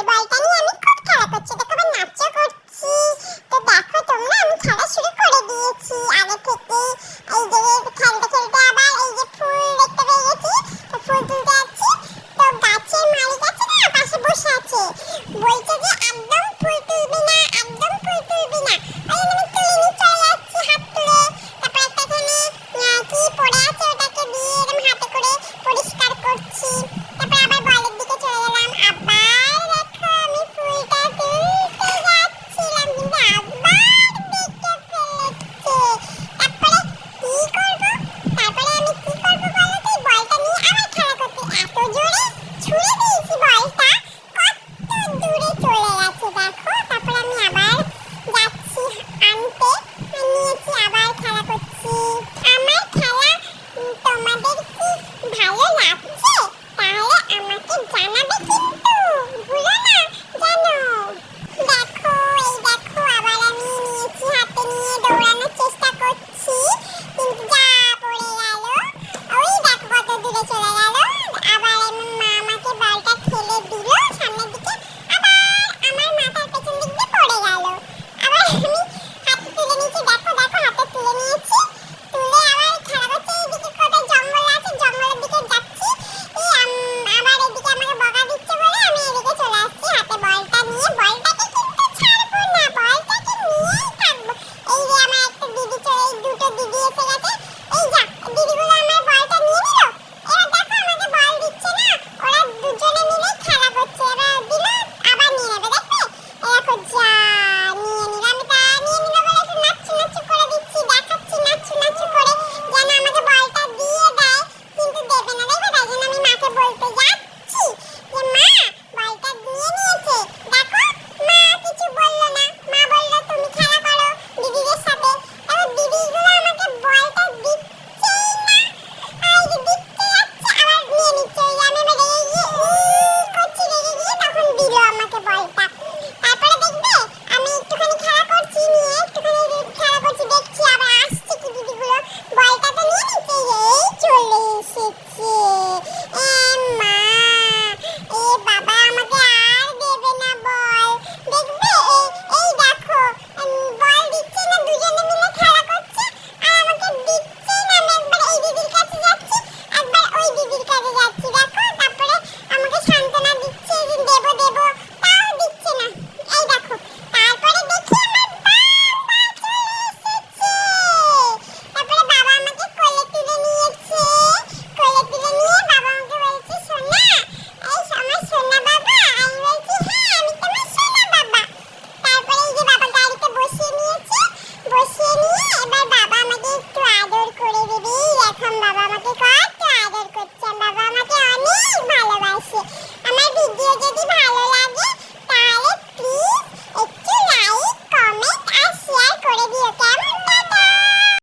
বলটা নিয়ে আমি খুব খেলা করছি, দেখো আবার নাচও করছি। তো দেখো তোমরা, আমি খেলা শুরু করে দিয়েছি আগে থেকে। এই যে খেলতে খেলতে আবার এই যে ফুল দেখতে পেয়ে গেছি, তো ফুল তুলতে যাচ্ছি। তো গাছের মালিক আছে না, পাশে বসে আছে, বলছে যে একদম ফুল তুলবি না, একদম ফুল তুলবি না। ওই মানে তুলে নিয়ে চলে যাচ্ছি হাত তুলে। তারপর একটা এখানে কি পড়ে আছে ওটাকে দিয়ে এরকম হাতে করে পরিষ্কার করছি। তারপর আবার বলের দিকে চলে গেলাম। আবার দেখো আমি ফুলটা তুলতে যাচ্ছিলাম, কিন্তু আবার দেখে ফেলেছে। তারপরে কি করবো, তারপরে আমি কি করবো বলো তো, এই বলটা নিয়ে আবার খেলা করতে এত জোরে ছুঁড়ে দিয়েছি বলটা, কত দূরে চলে গেছে দেখো। তারপরে আমি আবার যাচ্ছি আনতে, নিয়েছি আবার খেলা করছি। আমার খেলা তোমাদের কি ভালো লাগছে? তাহলে আমাকে জানাবে কিন্তু ভুলো না জানো। দেখো এই দেখো, আবার আমি নিয়েছি হাতে নিয়ে দৌড়ানোর চেষ্টা করছি, কিন্তু যা পড়ে গেল। ওই দেখো কত দূরে চলে গেল। আবার আমার মা আমাকে বলটা ঠেলে দিল সামনের দিকে, আবার আমার মাথার পেছন দিক দিয়ে পড়ে গেল। আবার আমি হাতে তুলে নিয়েছি, দেখো দেখো হাতে তুলে নিয়েছি, তুলে আবার খেলা করছি। এইদিকে কোথায় জঙ্গল আছে, জঙ্গলের দিকে যাচ্ছি। আবার এদিকে আমাকে বকা দিচ্ছে বলে আমি এদিকে চলে আসছি হাতে বলটা নিয়ে। বলটাকে কিন্তু ছাড়বো না, বলটাকে নিয়েই থাকবো। এই যে আমার একটা দিদি চলে, এই দুটো দিদি এসে গেছে। এই যা দিদিগুলো আমার বলটা নিয়ে নিল। এবার দেখো আমাকে বল দিচ্ছে না, ওরা দুজনে মিলে খেলা করছে। এবার দিল, আবার নিয়ে নেবে, দেখবে? দেখো যা নিয়ে নিল। আমি তা নিয়ে নিল বলে একটু নাচু নাচু করে দিচ্ছি, দেখাচ্ছি নাচু নাচু করে, যেন আমাকে বলটা দিয়ে দেয়, কিন্তু দেবে না, দেখবে? তাই জন্য আমি মাকে বলতে যাচ্ছি যে মা বলটা নিয়ে নিয়েছে, দেখো। মা কিছু বললো না, মা বললো তুমি খেলা করো দিদিদের সাথে। এবার দিদিগুলো আমাকে বলটা দিচ্ছেই না, আর এই যে দিচ্ছে যাচ্ছে আবার নিয়ে নিচ্ছে। ওই যে আমি এবার রেগে গিয়ে করছি, রেগে গিয়ে তখন দিল আমাকে বলটা।